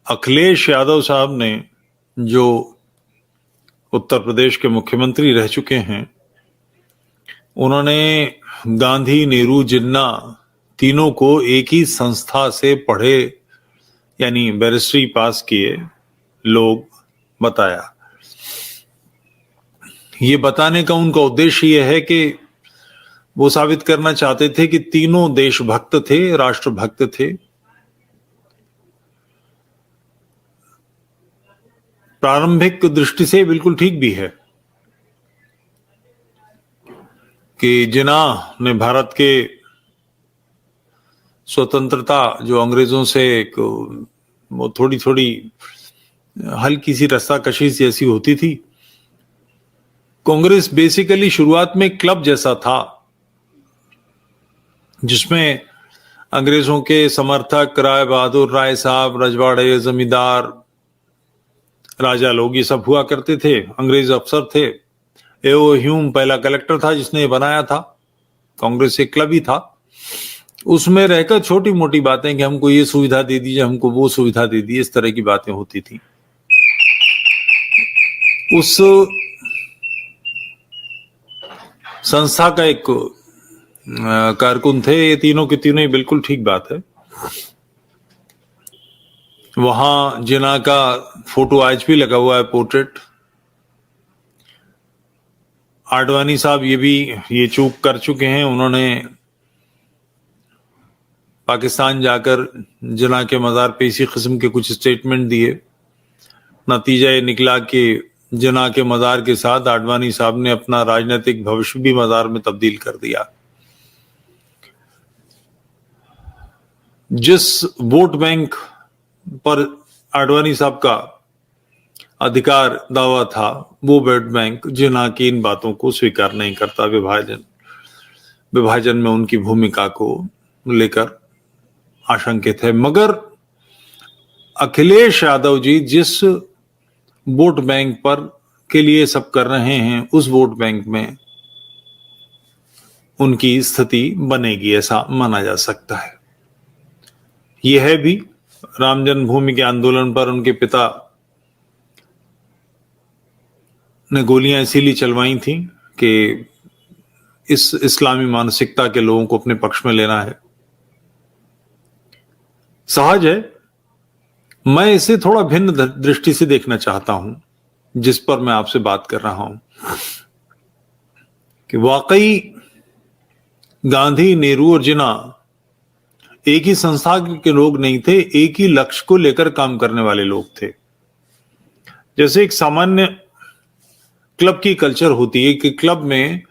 अखिलेश यादव साहब ने, जो उत्तर प्रदेश के मुख्यमंत्री रह चुके हैं, उन्होंने गांधी, नेहरू, जिन्ना तीनों को एक ही संस्था से पढ़े यानी बैरिस्ट्री पास किए लोग बताया। ये बताने का उनका उद्देश्य यह है कि वो साबित करना चाहते थे कि तीनों देशभक्त थे, राष्ट्रभक्त थे। प्रारंभिक दृष्टि से बिल्कुल ठीक भी है कि जिन्ना ने भारत के स्वतंत्रता जो अंग्रेजों से एक वो थोड़ी थोड़ी हल्की सी रस्साकशी जैसी होती थी। कांग्रेस बेसिकली शुरुआत में क्लब जैसा था जिसमें अंग्रेजों के समर्थक, राय बहादुर राय साहब, रजवाड़े, जमींदार, राजा लोग ये सब हुआ करते थे, अंग्रेज अफसर थे। एओ ह्यूम पहला कलेक्टर था जिसने बनाया था। कांग्रेस एक क्लब ही था। उसमें रहकर छोटी मोटी बातें कि हमको ये सुविधा दे दीजिए, हमको वो सुविधा दे दीजिए, इस तरह की बातें होती थी। उस संस्था का एक कारकुन थे। ये तीनों के तीनों ही बिल्कुल ठीक बात है। वहां जिन्ना का फोटो आज भी लगा हुआ है, पोर्ट्रेट। आडवाणी साहब ये चूक कर चुके हैं। उन्होंने पाकिस्तान जाकर जिन्ना के मज़ार पे इसी किस्म के कुछ स्टेटमेंट दिए। नतीजा ये निकला कि जिन्ना के मज़ार के साथ आडवाणी साहब ने अपना राजनीतिक भविष्य भी मज़ार में तब्दील कर दिया। जिस वोट बैंक पर आडवाणी साहब का अधिकार दावा था, वो वोट बैंक जिन्ना की इन बातों को स्वीकार नहीं करता। विभाजन में उनकी भूमिका को लेकर आशंकित है। मगर अखिलेश यादव जी जिस वोट बैंक पर के लिए सब कर रहे हैं, उस वोट बैंक में उनकी स्थिति बनेगी, ऐसा माना जा सकता है। यह है भी राम जन्मभूमि के आंदोलन पर उनके पिता ने गोलियां इसीलिए चलवाई थी कि इस इस्लामी मानसिकता के लोगों को अपने पक्ष में लेना है। सहज है। मैं इसे थोड़ा भिन्न दृष्टि से देखना चाहता हूं, जिस पर मैं आपसे बात कर रहा हूं, कि वाकई गांधी, नेहरू और जिन्ना एक ही संस्था के लोग नहीं थे, एक ही लक्ष्य को लेकर काम करने वाले लोग थे। जैसे एक सामान्य क्लब की कल्चर होती है कि क्लब में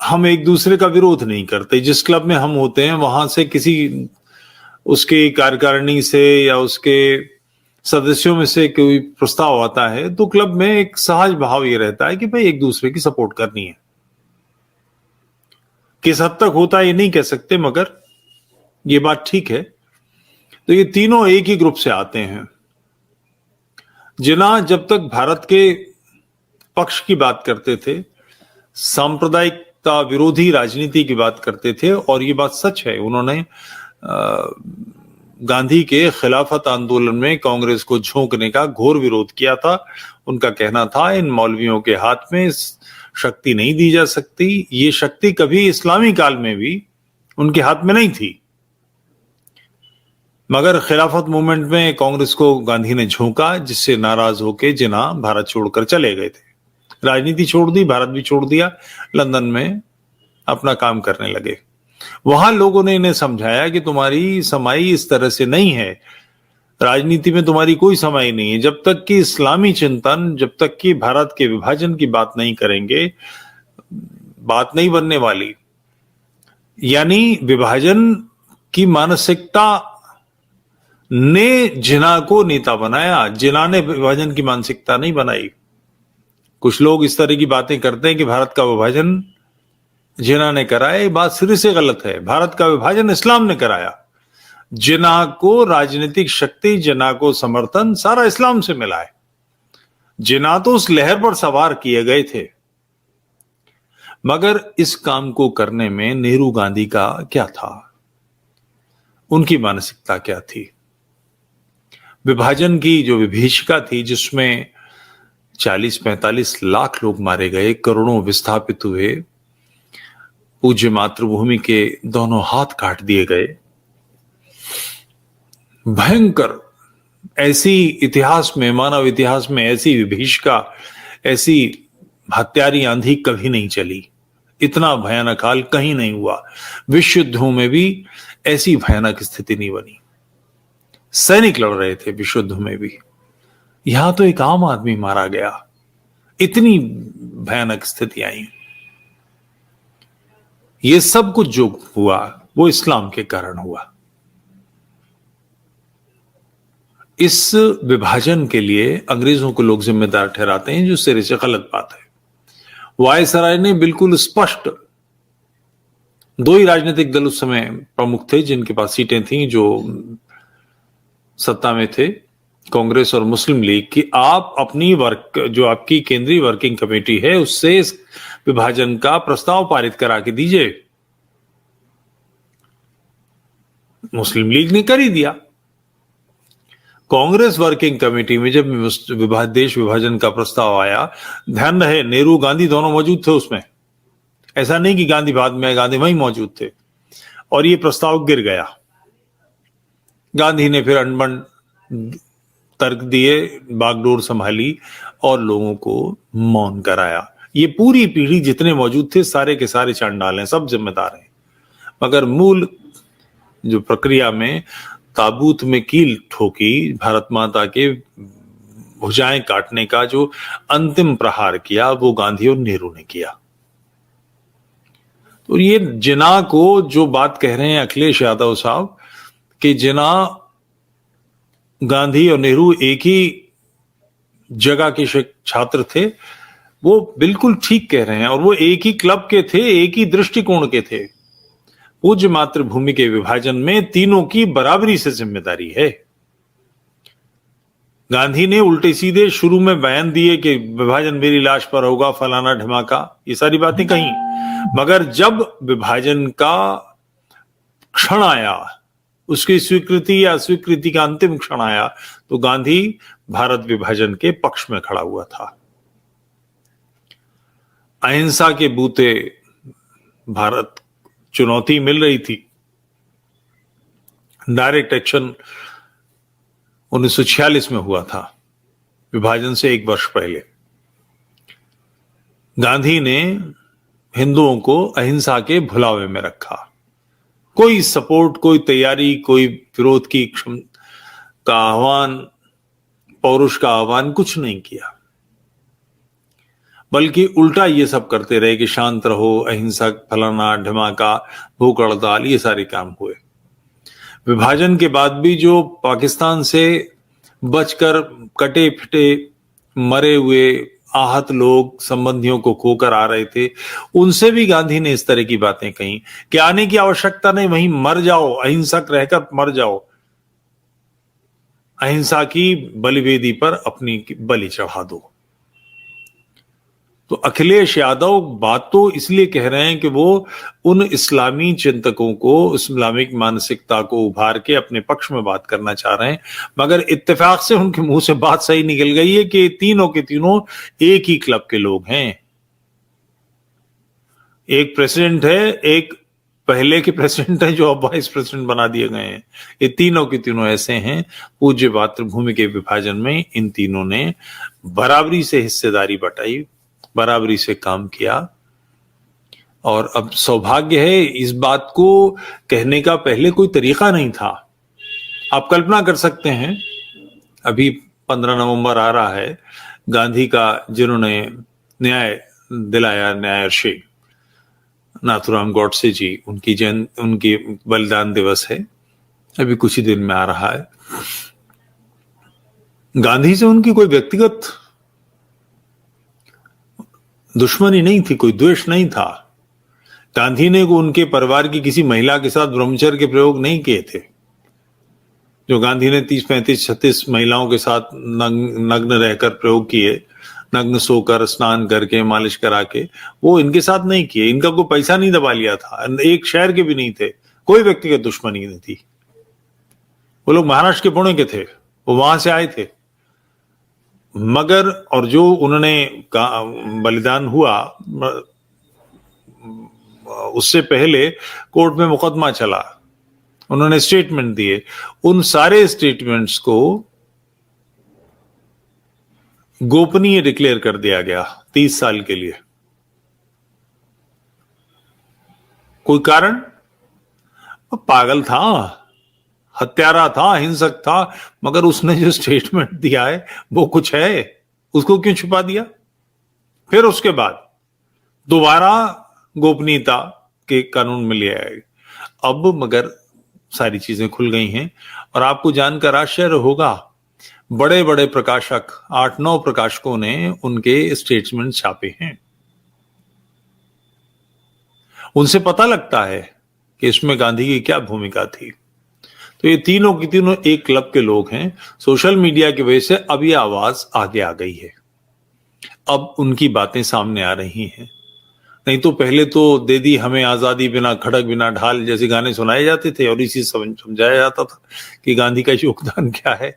हम एक दूसरे का विरोध नहीं करते। जिस क्लब में हम होते हैं वहां से किसी उसके कार्यकारिणी से या उसके सदस्यों में से कोई प्रस्ताव आता है तो क्लब में एक सहज भाव ये रहता है कि भाई एक दूसरे की सपोर्ट करनी है। किस हद तक होता है ये नहीं कह सकते, मगर ये बात ठीक है। तो ये तीनों एक ही ग्रुप से आते हैं। जिन्ना जब तक भारत के पक्ष की बात करते थे, सांप्रदायिकता विरोधी राजनीति की बात करते थे, और ये बात सच है। उन्होंने गांधी के खिलाफत आंदोलन में कांग्रेस को झोंकने का घोर विरोध किया था। उनका कहना था इन मौलवियों के हाथ में शक्ति नहीं दी जा सकती। ये शक्ति कभी इस्लामी काल में भी उनके हाथ में नहीं थी। मगर खिलाफत मूवमेंट में कांग्रेस को गांधी ने झोंका, जिससे नाराज होकर जिन्ना भारत छोड़कर चले गए थे। राजनीति छोड़ दी, भारत भी छोड़ दिया, लंदन में अपना काम करने लगे। वहां लोगों ने इन्हें समझाया कि तुम्हारी समाई इस तरह से नहीं है, राजनीति में तुम्हारी कोई समाई नहीं है। जब तक कि इस्लामी चिंतन, जब तक कि भारत के विभाजन की बात नहीं करेंगे, बात नहीं बनने वाली। यानी विभाजन की मानसिकता ने जिन्ना को नेता बनाया, जिन्ना ने विभाजन की मानसिकता नहीं बनाई। कुछ लोग इस तरह की बातें करते हैं कि भारत का विभाजन जिन्ना ने कराया। ये बात सिरे से गलत है। भारत का विभाजन इस्लाम ने कराया। जिन्ना को राजनीतिक शक्ति, जिन्ना को समर्थन सारा इस्लाम से मिला है। जिन्ना तो उस लहर पर सवार किए गए थे। मगर इस काम को करने में नेहरू गांधी का क्या था, उनकी मानसिकता क्या थी? विभाजन की जो विभीषिका थी, जिसमें 40-45 लाख लोग मारे गए, करोड़ों विस्थापित हुए, पूज्य मातृभूमि के दोनों हाथ काट दिए गए, भयंकर, ऐसी इतिहास में, मानव इतिहास में ऐसी विभीषिका, ऐसी हत्यारी आंधी कभी नहीं चली। इतना भयानक हाल कहीं नहीं हुआ। विश्व युद्धों में भी ऐसी भयानक स्थिति नहीं बनी। सैनिक लड़ रहे थे विश्व युद्ध में भी, यहां तो एक आम आदमी मारा गया। इतनी भयानक स्थिति आई। ये सब कुछ जो हुआ वो इस्लाम के कारण हुआ। इस विभाजन के लिए अंग्रेजों को लोग जिम्मेदार ठहराते हैं, जो सिरे से गलत बात है। वायसराय ने बिल्कुल स्पष्ट, दो ही राजनीतिक दल उस समय प्रमुख थे जिनके पास सीटें थीं, जो सत्ता में थे, कांग्रेस और मुस्लिम लीग, की आप अपनी जो आपकी केंद्रीय वर्किंग कमेटी है उससे इस विभाजन का प्रस्ताव पारित करा के दीजिए। मुस्लिम लीग ने कर ही दिया। कांग्रेस वर्किंग कमेटी में जब देश विभाजन का प्रस्ताव आया, ध्यान रहे नेहरू गांधी दोनों मौजूद थे उसमें, ऐसा नहीं कि गांधी बाद में, गांधी वहीं मौजूद थे, और ये प्रस्ताव गिर गया। गांधी ने फिर अनबन तर्क दिए, बागडोर संभाली और लोगों को मौन कराया। ये पूरी पीढ़ी जितने मौजूद थे सारे के सारे चांडाल हैं, सब जिम्मेदार हैं, मगर मूल जो प्रक्रिया में ताबूत में कील ठोकी, भारत माता के भुजाएं काटने का जो अंतिम प्रहार किया, वो गांधी और नेहरू ने किया। तो ये जिना को जो बात कह रहे हैं अखिलेश यादव साहब, कि जिना गांधी और नेहरू एक ही जगह के छात्र थे, वो बिल्कुल ठीक कह रहे हैं, और वो एक ही क्लब के थे, एक ही दृष्टिकोण के थे। पूज्य मातृभूमि के विभाजन में तीनों की बराबरी से जिम्मेदारी है। गांधी ने उल्टे सीधे शुरू में बयान दिए कि विभाजन मेरी लाश पर होगा, फलाना ढमाका, ये सारी बातें कही, मगर जब विभाजन का क्षण आया, उसकी स्वीकृति या अस्वीकृति का अंतिम क्षण आया, तो गांधी भारत विभाजन के पक्ष में खड़ा हुआ था। अहिंसा के बूते भारत चुनौती मिल रही थी। डायरेक्ट एक्शन 1946 में हुआ था, विभाजन से एक वर्ष पहले। गांधी ने हिंदुओं को अहिंसा के भुलावे में रखा। कोई सपोर्ट, कोई तैयारी, कोई विरोध की का आह्वान, पौरुष का आह्वान कुछ नहीं किया, बल्कि उल्टा ये सब करते रहे कि शांत रहो, अहिंसक, फलाना ढमाका, भूख हड़ताल, ये सारे काम हुए। विभाजन के बाद भी जो पाकिस्तान से बचकर कटे फिटे मरे हुए आहत लोग, संबंधियों को खोकर आ रहे थे, उनसे भी गांधी ने इस तरह की बातें कही कि आने की आवश्यकता नहीं, वहीं मर जाओ, अहिंसक रहकर मर जाओ, अहिंसा की बलिवेदी पर अपनी बलि चढ़ा दो। तो अखिलेश यादव बात तो इसलिए कह रहे हैं कि वो उन इस्लामी चिंतकों को, इस्लामिक मानसिकता को उभार के अपने पक्ष में बात करना चाह रहे हैं, मगर इत्तेफाक से उनके मुंह से बात सही निकल गई है कि तीनों के तीनों एक ही क्लब के लोग हैं। एक प्रेसिडेंट है, एक पहले के प्रेसिडेंट है जो अब वाइस प्रेसिडेंट बना दिए गए हैं। ये तीनों के तीनों ऐसे हैं। पूज्य मातृभूमि के विभाजन में इन तीनों ने बराबरी से हिस्सेदारी बटाई, बराबरी से काम किया, और अब सौभाग्य है, इस बात को कहने का पहले कोई तरीका नहीं था। आप कल्पना कर सकते हैं, अभी 15 नवंबर आ रहा है, गांधी का जिन्होंने न्याय दिलाया, न्यायर्षि नाथुराम गॉडसे जी, उनकी बलिदान दिवस है, अभी कुछ ही दिन में आ रहा है। गांधी से उनकी कोई व्यक्तिगत दुश्मनी नहीं थी, कोई द्वेष नहीं था। गांधी ने उनके परिवार की किसी महिला के साथ ब्रह्मचर्य के प्रयोग नहीं किए थे। जो गांधी ने 30, 35, 36 महिलाओं के साथ नग्न रहकर प्रयोग किए, नग्न सोकर, स्नान करके, मालिश करा के, वो इनके साथ नहीं किए। इनका कोई पैसा नहीं दबा लिया था, एक शहर के भी नहीं थे, कोई व्यक्तिगत दुश्मनी नहीं थी। वो लोग महाराष्ट्र के पुणे के थे, वो वहां से आए थे, मगर और जो उन्होंने बलिदान हुआ उससे पहले कोर्ट में मुकदमा चला, उन्होंने स्टेटमेंट दिए, उन सारे स्टेटमेंट्स को गोपनीय डिक्लेयर कर दिया गया 30 साल के लिए। कोई कारण? पागल था, हत्यारा था, हिंसक था, मगर उसने जो स्टेटमेंट दिया है वो कुछ है, उसको क्यों छुपा दिया? फिर उसके बाद दोबारा गोपनीयता के कानून में ले आए। अब मगर सारी चीजें खुल गई हैं और आपको जानकर आश्चर्य होगा, बड़े बड़े प्रकाशक, 8-9 प्रकाशकों ने उनके स्टेटमेंट छापे हैं। उनसे पता लगता है कि इसमें गांधी की क्या भूमिका थी। तो ये तीनों की तीनों एक क्लब के लोग हैं। सोशल मीडिया की वजह से अब ये आवाज आगे आ गई है, अब उनकी बातें सामने आ रही हैं। नहीं तो पहले तो दे दी हमें आजादी बिना खड़क बिना ढाल जैसे गाने सुनाए जाते थे और इसी समझाया जाता था कि गांधी का योगदान क्या है,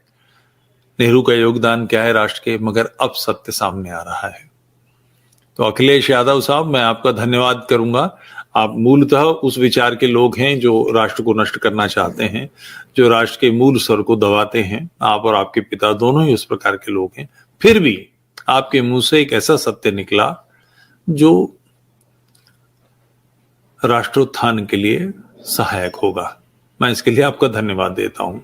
नेहरू का योगदान क्या है राष्ट्र के, मगर अब सत्य सामने आ रहा है। तो अखिलेश यादव साहब, मैं आपका धन्यवाद करूंगा। आप मूलतः उस विचार के लोग हैं जो राष्ट्र को नष्ट करना चाहते हैं, जो राष्ट्र के मूल स्वर को दबाते हैं। आप और आपके पिता दोनों ही उस प्रकार के लोग हैं। फिर भी आपके मुंह से एक ऐसा सत्य निकला जो राष्ट्रोत्थान के लिए सहायक होगा। मैं इसके लिए आपका धन्यवाद देता हूं।